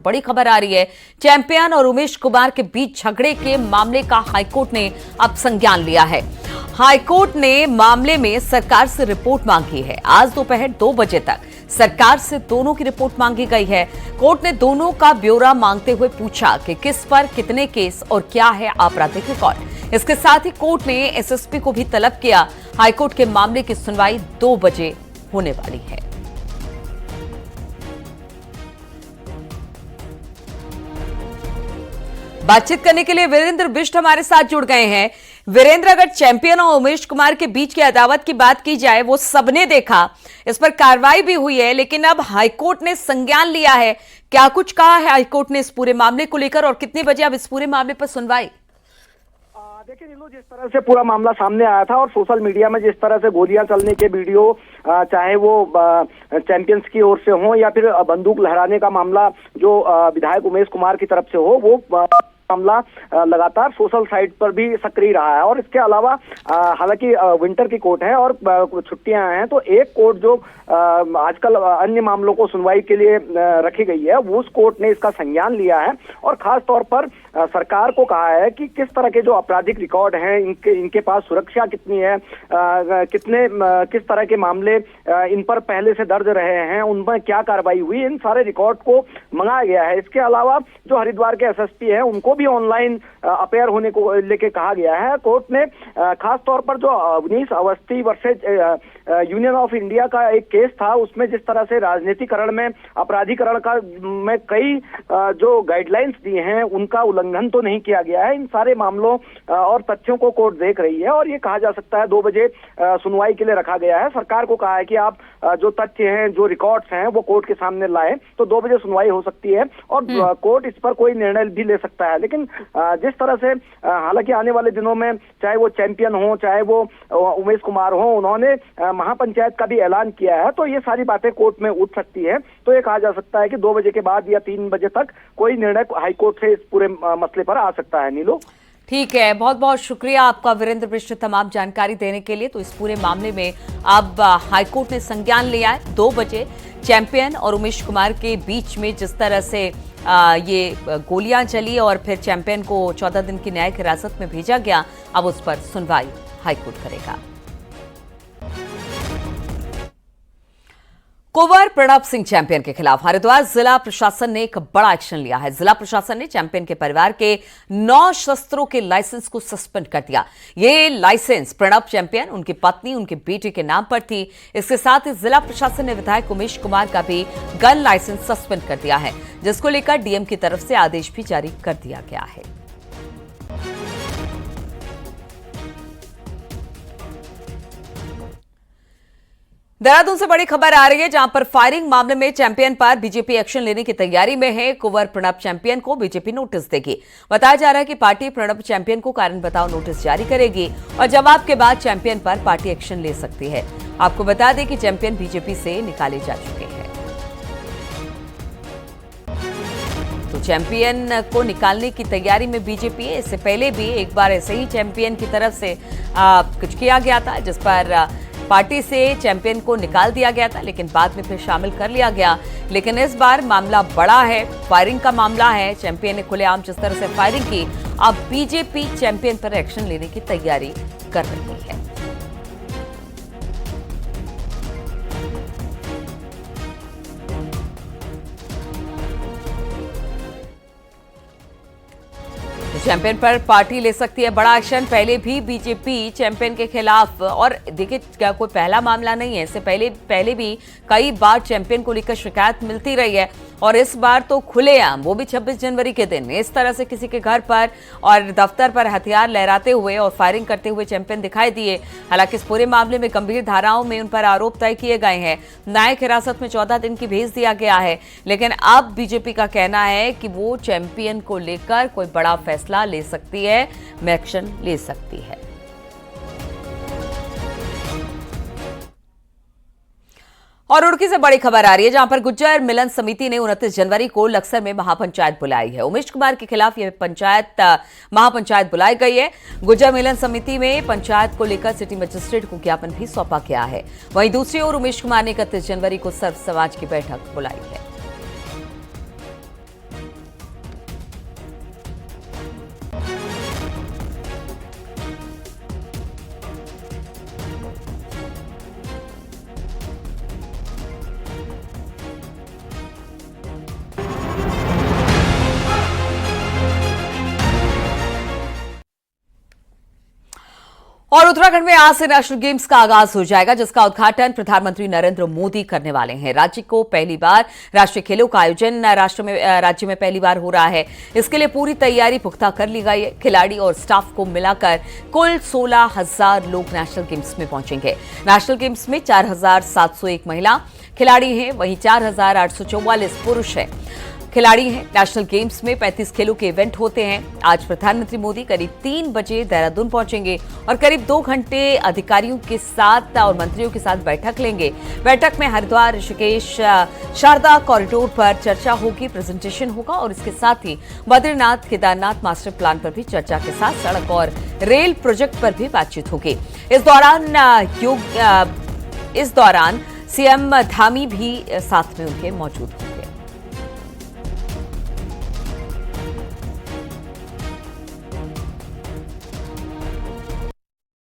बड़ी खबर आ रही है। चैंपियन और उमेश कुमार के बीच झगड़े के मामले का हाईकोर्ट ने अब संज्ञान लिया है। हाईकोर्ट ने मामले में सरकार से रिपोर्ट मांगी है। आज दोपहर 2 बजे तक सरकार से दोनों की रिपोर्ट मांगी गई है। कोर्ट ने दोनों का ब्यौरा मांगते हुए पूछा कि किस पर कितने केस और क्या है आपराधिक रिकॉर्ड। इसके साथ ही कोर्ट ने एसएसपी को भी तलब किया। हाईकोर्ट के मामले की सुनवाई 2 बजे होने वाली है। बातचीत करने के लिए वीरेंद्र बिष्ट हमारे साथ जुड़ गए हैं। वीरेंद्र, अगर चैंपियन और उमेश कुमार के बीच की अदावत की बात की जाए, वो सबने देखा, इस पर कार्रवाई भी हुई है, लेकिन अब हाईकोर्ट ने संज्ञान लिया है। क्या कुछ कहा है हाईकोर्ट ने इस पूरे मामले को लेकर और कितने बजे अब इस पूरे मामले पर सुनवाई? देखिए नीलू, जिस तरह से पूरा मामला सामने आया था और सोशल मीडिया में जिस तरह से गोलियां चलने के वीडियो, चाहे वो चैंपियंस की ओर से हो या फिर बंदूक लहराने का मामला जो विधायक उमेश कुमार की तरफ से हो, वो मामला लगातार सोशल साइट पर भी सक्रिय रहा है। और इसके अलावा हालांकि विंटर की कोर्ट है और छुट्टियां हैं, तो एक कोर्ट जो आजकल अन्य मामलों को सुनवाई के लिए रखी गई है, वो उस कोर्ट ने इसका संज्ञान लिया है और खास तौर पर सरकार को कहा है कि किस तरह के जो आपराधिक रिकॉर्ड हैं, इनके पास सुरक्षा कितनी है, किस तरह के मामले इन पर पहले से दर्ज रहे हैं, उनमें क्या कार्रवाई हुई, इन सारे रिकॉर्ड को मंगाया गया है। इसके अलावा जो हरिद्वार के एसएसपी हैं, उनको भी ऑनलाइन अपेयर होने को लेके कहा गया है। कोर्ट ने खास तौर पर जो Avnish Awasthi versus union of India का एक केस था, उसमें जिस तरह से राजनीतिकरण में अपराधीकरण का में कई जो गाइडलाइंस दी हैं, उनका उल्लंघन तो नहीं किया गया है। इन सारे मामलों और तथ्यों को कोर्ट देख रही है और ये कहा जा सकता है 2 बजे सुनवाई के लिए रखा गया है। सरकार को कहा है कि आप जो तथ्य हैं, जो रिकॉर्ड्स हैं, वो कोर्ट के सामने लाएं, तो 2 बजे सुनवाई हो सकती है और कोर्ट इस पर कोई निर्णय भी ले सकता है। लेकिन जिस तरह से हालांकि आने वाले दिनों में चाहे वो चैंपियन हो, चाहे वो उमेश कुमार हो, उन्होंने महापंचायत का भी ऐलान किया है, तो ये सारी बातें कोर्ट में उठ सकती है। तो ये कहा जा सकता है कि 2 बजे के बाद या 3 बजे तक कोई निर्णय हाईकोर्ट से इस पूरे मसले पर आ सकता है। नीलो, ठीक है, बहुत बहुत शुक्रिया आपका वीरेंद्र बिष्ट तमाम जानकारी देने के लिए। तो इस पूरे मामले में अब हाईकोर्ट ने संज्ञान लिया है। 2 बजे चैंपियन और उमेश कुमार के बीच में जिस तरह से ये गोलियां चली और फिर चैंपियन को 14 दिन की न्यायिक हिरासत में भेजा गया, अब उस पर सुनवाई हाईकोर्ट करेगा। कुंवर प्रणब सिंह चैंपियन के खिलाफ हरिद्वार जिला प्रशासन ने एक बड़ा एक्शन लिया है। जिला प्रशासन ने चैंपियन के परिवार के 9 शस्त्रों के लाइसेंस को सस्पेंड कर दिया। ये लाइसेंस प्रणब चैंपियन, उनकी पत्नी, उनके बेटे के नाम पर थी। इसके साथ ही जिला प्रशासन ने विधायक उमेश कुमार का भी गन लाइसेंस सस्पेंड कर दिया है, जिसको लेकर डीएम की तरफ से आदेश भी जारी कर दिया गया है। देहरादून से बड़ी खबर आ रही है, जहां पर फायरिंग मामले में चैंपियन पर बीजेपी एक्शन लेने की तैयारी में है। कुंवर प्रणब चैंपियन को बीजेपी नोटिस देगी। बताया जा रहा है कि पार्टी प्रणब चैंपियन को कारण बताओ नोटिस जारी करेगी और जवाब के बाद चैंपियन पर पार्टी एक्शन ले सकती है। आपको बता दें कि चैंपियन बीजेपी से निकाले जा चुके हैं। तो चैंपियन को निकालने की तैयारी में बीजेपी है। इससे पहले भी एक बार ऐसे ही चैंपियन की तरफ से कुछ किया गया था, जिस पर पार्टी से चैंपियन को निकाल दिया गया था, लेकिन बाद में फिर शामिल कर लिया गया। लेकिन इस बार मामला बड़ा है, फायरिंग का मामला है। चैंपियन ने खुलेआम जिस तरह से फायरिंग की, अब बीजेपी चैंपियन पर एक्शन लेने की तैयारी कर रही है। चैंपियन पर पार्टी ले सकती है बड़ा एक्शन। पहले भी बीजेपी चैंपियन के खिलाफ, और देखिए क्या कोई पहला मामला नहीं है, इससे पहले भी कई बार चैंपियन को लेकर शिकायत मिलती रही है और इस बार तो खुलेआम, वो भी 26 जनवरी के दिन इस तरह से किसी के घर पर और दफ्तर पर हथियार लहराते हुए और फायरिंग करते हुए चैंपियन दिखाई दिए। हालांकि इस पूरे मामले में गंभीर धाराओं में उन पर आरोप तय किए गए हैं। न्यायिक हिरासत में 14 दिन की भेज दिया गया है, लेकिन अब बीजेपी का कहना है कि वो चैंपियन को लेकर कोई बड़ा फैसला ले सकती है, एक्शन ले सकती है। और रुड़की से बड़ी खबर आ रही है, जहां पर गुज्जर मिलन समिति ने 29 जनवरी को लक्सर में महापंचायत बुलाई है। उमेश कुमार के खिलाफ यह महापंचायत बुलाई गई है। गुज्जर मिलन समिति में पंचायत को लेकर सिटी मजिस्ट्रेट को ज्ञापन भी सौंपा गया है। वहीं दूसरी ओर उमेश कुमार ने 31 जनवरी को सर्व समाज की बैठक बुलाई है। और उत्तराखंड में आज से नेशनल गेम्स का आगाज हो जाएगा, जिसका उद्घाटन प्रधानमंत्री नरेंद्र मोदी करने वाले हैं। राज्य को पहली बार राष्ट्रीय खेलों का आयोजन राज्य में पहली बार हो रहा है। इसके लिए पूरी तैयारी पुख्ता कर ली गई है। खिलाड़ी और स्टाफ को मिलाकर कुल 16,000 लोग नेशनल गेम्स में पहुंचेंगे। नेशनल गेम्स में 4,701 महिला खिलाड़ी हैं, वहीं 4,844 पुरुष हैं खिलाड़ी हैं। नेशनल गेम्स में 35 खेलों के इवेंट होते हैं। आज प्रधानमंत्री मोदी करीब 3 बजे देहरादून पहुंचेंगे और करीब 2 घंटे अधिकारियों के साथ और मंत्रियों के साथ बैठक लेंगे। बैठक में हरिद्वार, ऋषिकेश, शारदा कॉरिडोर पर चर्चा होगी, प्रेजेंटेशन होगा और इसके साथ ही बद्रीनाथ, केदारनाथ मास्टर प्लान पर भी चर्चा के साथ सड़क और रेल प्रोजेक्ट पर भी बातचीत होगी। इस दौरान सीएम धामी भी साथ में उनके मौजूद होंगे।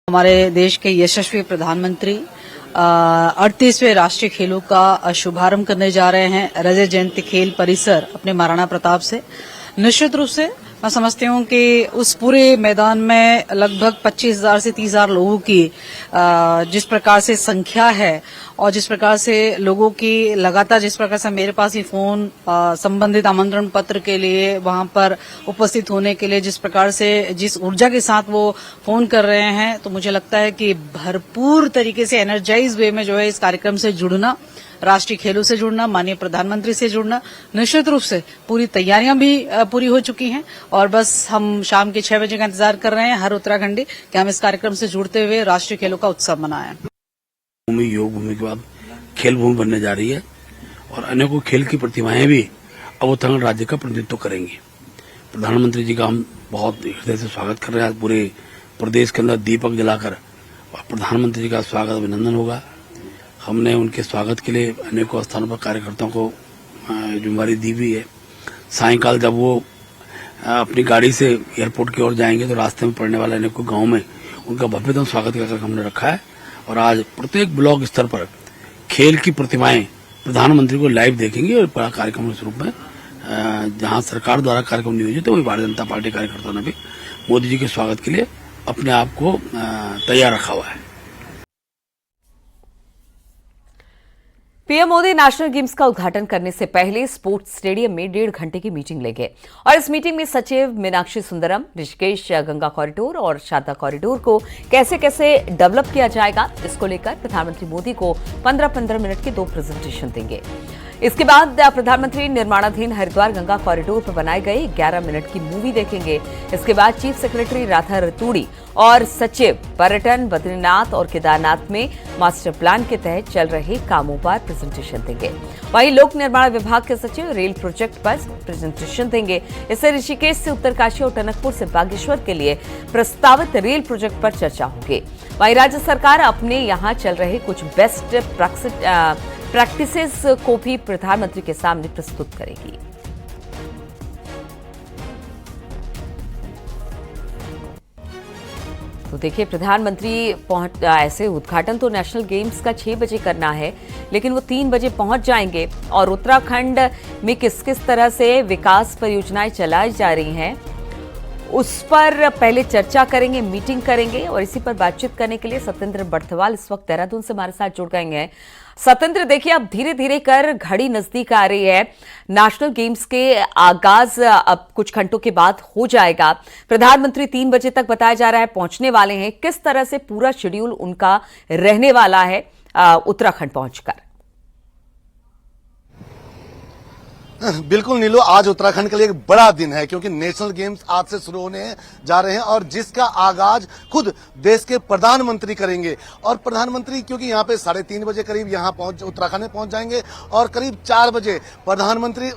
हमारे देश के यशस्वी प्रधानमंत्री 38वें राष्ट्रीय खेलों का शुभारंभ करने जा रहे हैं रजत जयंती खेल परिसर अपने महाराणा प्रताप से। निश्चित रूप से मैं समझती हूँ कि उस पूरे मैदान में लगभग 25,000 से 30,000 लोगों की जिस प्रकार से संख्या है और जिस प्रकार से लोगों की लगातार जिस प्रकार से मेरे पास ही फोन संबंधित आमंत्रण पत्र के लिए वहां पर उपस्थित होने के लिए जिस प्रकार से जिस ऊर्जा के साथ वो फोन कर रहे हैं, तो मुझे लगता है कि भरपूर तरीके से एनर्जाइज वे में जो है इस कार्यक्रम से जुड़ना, राष्ट्रीय खेलों से जुड़ना, माननीय प्रधानमंत्री से जुड़ना, निश्चित रूप से पूरी तैयारियां भी पूरी हो चुकी हैं और बस हम शाम के 6 बजे का इंतजार कर रहे हैं हर उत्तराखंडी कि हम इस कार्यक्रम से जुड़ते हुए राष्ट्रीय खेलों का उत्सव मनाएं। भूमि योग भूमि के बाद खेल भूमि बनने जा रही है और अनेकों खेल की प्रतिभाएं भी अब उत्तराखंड राज्य का प्रतिनिधित्व करेंगी। प्रधानमंत्री जी का हम बहुत हृदय से स्वागत कर रहे हैं। पूरे प्रदेश के अंदर दीपक जलाकर प्रधानमंत्री जी का स्वागत अभिनंदन होगा। हमने उनके स्वागत के लिए अनेकों स्थानों पर कार्यकर्ताओं को जिम्मेदारी दी हुई है। सायंकाल जब वो अपनी गाड़ी से एयरपोर्ट की ओर जाएंगे तो रास्ते में पड़ने वाले अनेकों गांव में उनका भव्यतम स्वागत का हमने रखा है और आज प्रत्येक ब्लॉक स्तर पर खेल की प्रतिमाएं प्रधानमंत्री को लाइव देखेंगे और बड़ा कार्यक्रम के रूप में जहां सरकार द्वारा कार्यक्रम नियोजित है, वही भारतीय जनता पार्टी कार्यकर्ताओं ने भी मोदी जी के स्वागत के लिए अपने आप को तैयार रखा हुआ है। पीएम मोदी नेशनल गेम्स का उद्घाटन करने से पहले स्पोर्ट्स स्टेडियम में 1.5 घंटे की मीटिंग लेंगे और इस मीटिंग में सचिव मीनाक्षी सुंदरम, ऋषिकेश गंगा कॉरिडोर और शारदा कॉरिडोर को कैसे कैसे डेवलप किया जाएगा, इसको लेकर प्रधानमंत्री मोदी को 15-15 मिनट के 2 प्रेजेंटेशन देंगे। इसके बाद प्रधानमंत्री निर्माणाधीन हरिद्वार गंगा कॉरिडोर पर बनाए गए 11 मिनट की मूवी देखेंगे। इसके बाद चीफ सेक्रेटरी राधा रतूड़ी और सचिव पर्यटन बद्रीनाथ और केदारनाथ में मास्टर प्लान के तहत चल रहे कामों पर प्रेजेंटेशन देंगे। वहीं लोक निर्माण विभाग के सचिव रेल प्रोजेक्ट पर प्रेजेंटेशन देंगे। इससे ऋषिकेश से उत्तरकाशी और टनकपुर से बागेश्वर के लिए प्रस्तावित रेल प्रोजेक्ट पर चर्चा होगी। वहीं राज्य सरकार अपने यहाँ चल रहे कुछ बेस्ट प्रैक्टिसेस को भी प्रधानमंत्री के सामने प्रस्तुत करेगी। तो देखिए, प्रधानमंत्री ऐसे उद्घाटन तो नेशनल गेम्स का 6 बजे करना है, लेकिन वो 3 बजे पहुंच जाएंगे और उत्तराखंड में किस किस तरह से विकास परियोजनाएं चलाई जा रही हैं उस पर पहले चर्चा करेंगे, मीटिंग करेंगे और इसी पर बातचीत करने के लिए सत्येंद्र बर्थवाल इस वक्त देहरादून से हमारे साथ जुड़ गए हैं। सत्येंद्र, देखिए अब धीरे धीरे कर घड़ी नजदीक आ रही है। नेशनल गेम्स के आगाज अब कुछ घंटों के बाद हो जाएगा। प्रधानमंत्री 3 बजे तक बताया जा रहा है पहुंचने वाले हैं। किस तरह से पूरा शेड्यूल उनका रहने वाला है उत्तराखंड पहुंचकर? बिल्कुल नीलू, आज उत्तराखंड के लिए एक बड़ा दिन है क्योंकि नेशनल गेम्स आज से शुरू होने जा रहे हैं और जिसका आगाज खुद देश के प्रधानमंत्री करेंगे। और प्रधानमंत्री क्योंकि यहाँ पे 3:30 बजे करीब यहाँ उत्तराखंड में पहुंच जाएंगे और करीब 4 बजे प्रधानमंत्री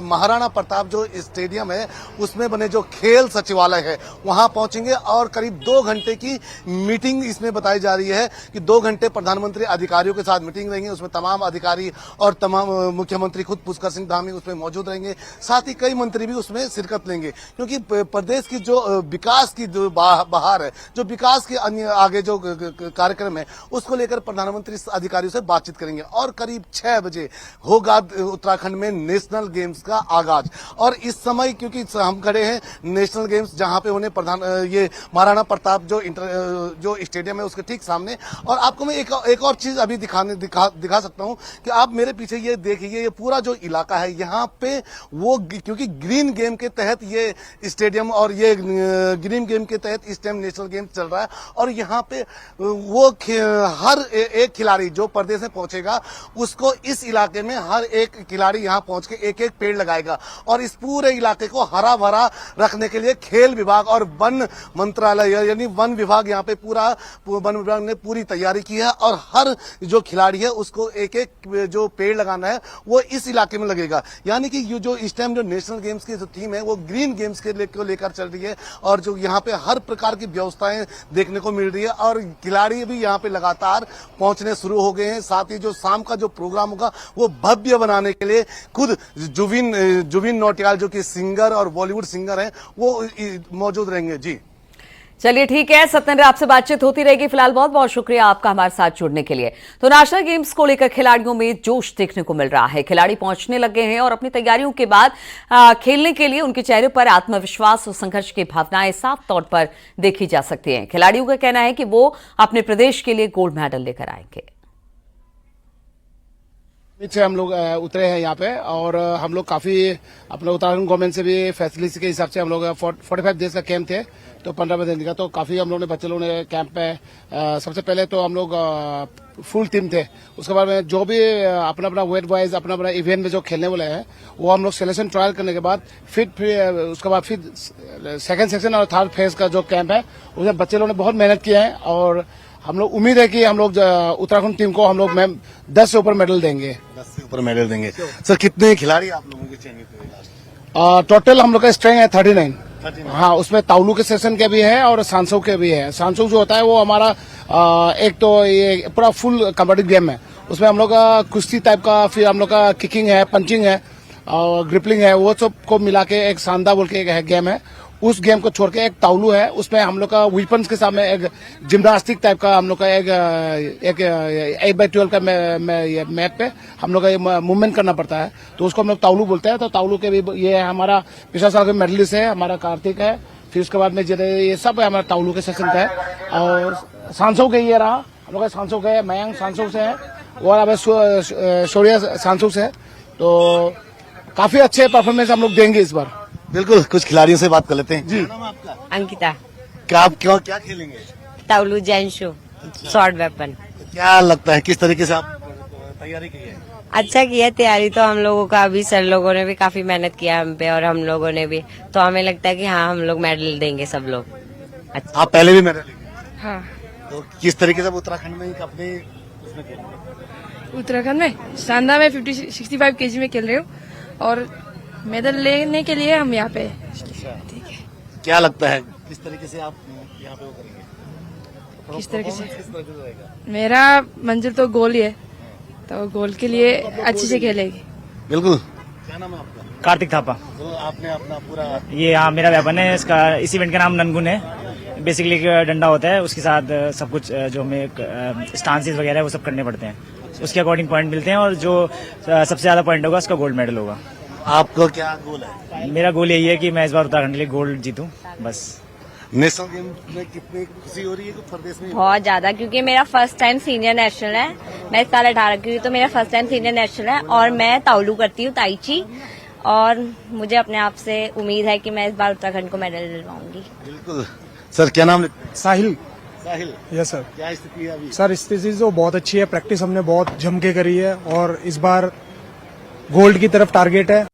महाराणा प्रताप जो स्टेडियम है उसमें बने जो खेल सचिवालय है वहां पहुंचेंगे और करीब 2 घंटे की मीटिंग इसमें बताई जा रही है कि 2 घंटे प्रधानमंत्री अधिकारियों के साथ मीटिंग रहेंगे। उसमें तमाम अधिकारी और तमाम मुख्यमंत्री खुद पुष्कर सिंह धामी उसमें मौजूद रहेंगे। साथ ही कई मंत्री भी उसमें शिरकत लेंगे, क्योंकि प्रदेश की जो विकास की जो बहार है, जो विकास के अन्य आगे जो कार्यक्रम है, उसको लेकर प्रधानमंत्री अधिकारियों से बातचीत करेंगे। और करीब 6 बजे होगा उत्तराखंड में नेशनल गेम्स का आगाज। और इस समय क्योंकि हम खड़े हैं नेशनल गेम्स जहां पे उन्हें ये महाराणा प्रताप जो स्टेडियम है उसके ठीक सामने। और आपको मैं एक और चीज अभी दिखा सकता हूं कि आप मेरे पीछे ये देखिए, ये पूरा जो इलाका है यहाँ पे वो क्योंकि ग्रीन गेम के तहत ये स्टेडियम और ये ग्रीन गेम के तहत इस टाइम नेशनल गेम चल रहा है। और यहाँ पे वो हर एक खिलाड़ी जो प्रदेश में पहुंचेगा उसको इस इलाके में हर एक खिलाड़ी यहाँ पहुंच के एक एक पेड़ लगाएगा। और इस पूरे इलाके को हरा भरा रखने के लिए खेल विभाग और वन मंत्रालय यानी वन विभाग यहाँ पे पूरा वन विभाग ने पूरी तैयारी की है। और हर जो खिलाड़ी है उसको एक एक जो पेड़ लगाना है वो इस इलाके में लगेगा। यानी कि ये जो इस टाइम जो नेशनल गेम्स की जो थीम है वो ग्रीन गेम्स को लेकर चल रही है। और जो यहाँ पे हर प्रकार की व्यवस्थाएं देखने को मिल रही है और खिलाड़ी भी यहाँ पे लगातार पहुंचने शुरू हो गए हैं। साथ ही जो शाम का जो प्रोग्राम होगा वो भव्य बनाने के लिए खुद जुबिन नौटियाल जो कि सिंगर और बॉलीवुड सिंगर हैं वो मौजूद रहेंगे। जी चलिए ठीक है सत्येंद्र, आपसे बातचीत होती रहेगी। फिलहाल बहुत बहुत शुक्रिया आपका हमारे साथ जुड़ने के लिए। तो नेशनल गेम्स को लेकर खिलाड़ियों में जोश देखने को मिल रहा है। खिलाड़ी पहुंचने लगे हैं और अपनी तैयारियों के बाद खेलने के लिए उनके चेहरे पर आत्मविश्वास और संघर्ष की भावनाएं साफ तौर पर देखी जा सकती हैं। खिलाड़ियों का कहना है कि वो अपने प्रदेश के लिए गोल्ड मेडल लेकर आएंगे। से हम लोग उतरे हैं यहाँ पे और हम लोग काफी अपने उत्तराखंड गवर्नमेंट से भी फैसिलिटी के हिसाब से हम लोग 45 डेज का कैंप थे, तो 15 दिन का, तो काफी हम लोग ने बच्चे लोगों ने कैंप पे सबसे पहले तो हम लोग फुल टीम थे। उसके बाद में जो भी अपना अपना वेट वाइज अपना अपना इवेंट में जो खेलने वाले हैं वो हम लोग सिलेक्शन ट्रायल करने के बाद फिर उसके बाद फिर सेकंड सेक्शन और थर्ड फेज का जो कैंप है उसमें बच्चे लोगों ने बहुत मेहनत किया है। और हम लोग उम्मीद है कि हम लोग उत्तराखंड टीम को हम लोग 10 से ऊपर मेडल देंगे। 10 से ऊपर मेडल देंगे। सर कितने खिलाड़ी आप लोगों के चयनित हुए? टोटल हम लोग का स्ट्रेंथ है 39। हाँ, उसमें ताउलू के सेशन के भी है और सांसो के भी है। सांसो जो होता है वो हमारा एक तो ये पूरा फुल कम्पिटिटिव गेम है। उसमें हम लोग का कुश्ती टाइप का, फिर हम लोग का किकिंग है, पंचिंग है और ग्रिपलिंग है, वो सब को मिला के एक सांदा बोल के एक गेम है। उस गेम को छोड़ के एक ताउलू है, उसमें हम लोग का वीपन्स के सामने एक जिम्नास्टिक टाइप का हम लोग का एक 8x12 का मैट पे हम लोग का मूवमेंट करना पड़ता है, तो उसको हम लोग ताउलू बोलते हैं। तो ताउलू के भी ये हमारा पिछले साल का मेडलिस्ट है, हमारा कार्तिक है। फिर उसके बाद में ये सब हमारा ताउलू के सेशन का है। और सांसो के ये रहा हम लोग का सांसो के मयंक सांसो से है और अब शौर्य सांसो से है। तो काफी अच्छे परफॉर्मेंस हम लोग देंगे इस बार। बिल्कुल, कुछ खिलाड़ियों से बात कर लेते हैं। जी, नाम आपका? अंकिता। क्या खेलेंगे? ताउलू जैनशो शॉर्ट वेपन। क्या लगता है किस तरीके से आप तैयारी की है? अच्छा किया तैयारी तो हम लोगों का, अभी सर लोगों ने भी काफी मेहनत किया हम पे और हम लोगों ने भी, तो हमें लगता है कि हाँ हम लोग मेडल देंगे सब लोग। अच्छा, आप पहले भी मेडल लेंगे? हाँ। तो किस तरीके से उत्तराखंड में अपने उसमें खेलेंगे? उत्तराखंड में सांदा में 65 केजी में खेल रहे हूँ और मेडल लेने के लिए हम यहाँ पे। ठीक है, क्या लगता है किस तरीके से आप यहाँ पे वो करेंगे? किस तरीके से मेरा मंजिल तो गोल ही है, तो गोल के लिए अच्छे से खेलेगी। बिल्कुल। क्या नाम है आपका? कार्तिक थापा। तो आपने अपना पूरा ये हाँ मेरा वेपन है। इसका इस इवेंट का नाम ननगुन है। बेसिकली एक डंडा होता है, उसके साथ सब कुछ जो हमें स्टांसेस वगैरह वो सब करने पड़ते हैं, उसके अकॉर्डिंग पॉइंट मिलते हैं और जो सबसे ज्यादा पॉइंट होगा उसका गोल्ड मेडल होगा। आपका क्या गोल है? मेरा गोल यही है कि मैं इस बार उत्तराखंड के लिए गोल्ड जीतूं बस। नेशनल गेम में कितनी खुशी हो रही है प्रदेश में? बहुत ज्यादा, क्योंकि मेरा फर्स्ट टाइम सीनियर नेशनल है। मैं इस साल 18 की हुई, तो मेरा फर्स्ट टाइम सीनियर नेशनल है और मैं ताउलू करती हूँ, ताइची। और मुझे अपने आप से उम्मीद है कि मैं इस बार उत्तराखंड को मेडल दिलवाऊंगी। बिल्कुल। सर क्या नाम? साहिल। साहिल, यस सर। क्या स्थिति है अभी? सर स्थिति तो बहुत अच्छी है, प्रैक्टिस हमने बहुत जम के करी है और इस बार गोल्ड की तरफ टारगेट है।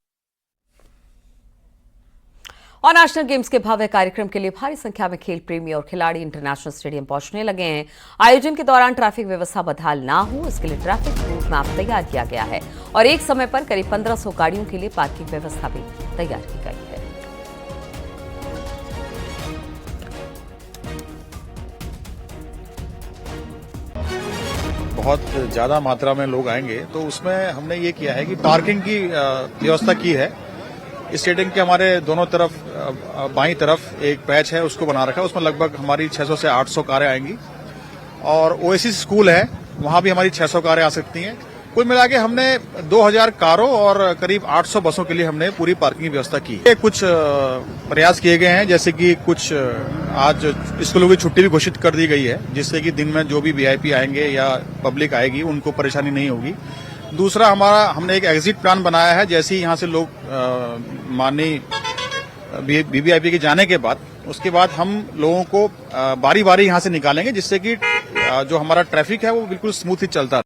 और नेशनल गेम्स के भव्य कार्यक्रम के लिए भारी संख्या में खेल प्रेमी और खिलाड़ी इंटरनेशनल स्टेडियम पहुंचने लगे हैं। आयोजन के दौरान ट्रैफिक व्यवस्था बदहाल ना हो, इसके लिए ट्रैफिक रूट मैप तैयार किया गया है और एक समय पर करीब 1500 गाड़ियों के लिए पार्किंग व्यवस्था भी तैयार की गई है। बहुत ज़्यादा मात्रा में लोग आएंगे तो उसमें हमने ये किया है कि पार्किंग की व्यवस्था की है। स्टेडियम के हमारे दोनों तरफ बाईं तरफ एक पैच है, उसको बना रखा है। उसमें लगभग हमारी 600 से 800 कारें आएंगी और ओएसिस स्कूल है, वहां भी हमारी 600 कारें आ सकती हैं। कुल मिला के हमने 2000 कारों और करीब 800 बसों के लिए हमने पूरी पार्किंग की व्यवस्था की है। कुछ प्रयास किए गए हैं, जैसे कि कुछ आज स्कूलों की छुट्टी भी घोषित कर दी गई है, जिससे कि दिन में जो भी वीआईपी आएंगे या पब्लिक आएगी उनको परेशानी नहीं होगी। दूसरा हमने एक एग्जिट प्लान बनाया है, जैसे ही यहाँ से लोग माननीय वीवीआईपी के जाने के बाद उसके बाद हम लोगों को बारी बारी यहाँ से निकालेंगे, जिससे कि जो हमारा ट्रैफिक है वो बिल्कुल स्मूथली चलता है।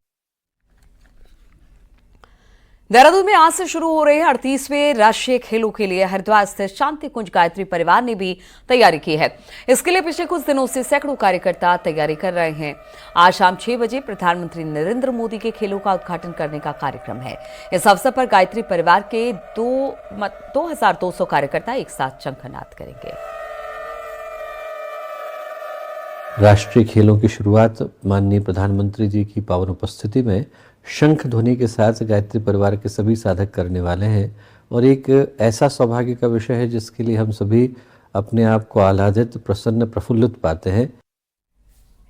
देहरादून में आज से शुरू हो रहे 38वें राष्ट्रीय खेलों के लिए हरिद्वार स्थित शांति कुंज गायत्री परिवार ने भी तैयारी की है। इसके लिए पिछले कुछ दिनों से सैकड़ों कार्यकर्ता तैयारी कर रहे हैं। आज शाम 6 बजे प्रधानमंत्री नरेंद्र मोदी के खेलों का उद्घाटन करने का कार्यक्रम है। इस अवसर पर गायत्री परिवार के 2200 कार्यकर्ता एक साथ शंखनाद करेंगे। राष्ट्रीय खेलों की शुरुआत माननीय प्रधानमंत्री जी की पावन उपस्थिति में शंख ध्वनि के साथ गायत्री परिवार के सभी साधक करने वाले हैं और एक ऐसा सौभाग्य का विषय है जिसके लिए हम सभी अपने आप को आह्लादित, प्रसन्न, प्रफुल्लित पाते हैं।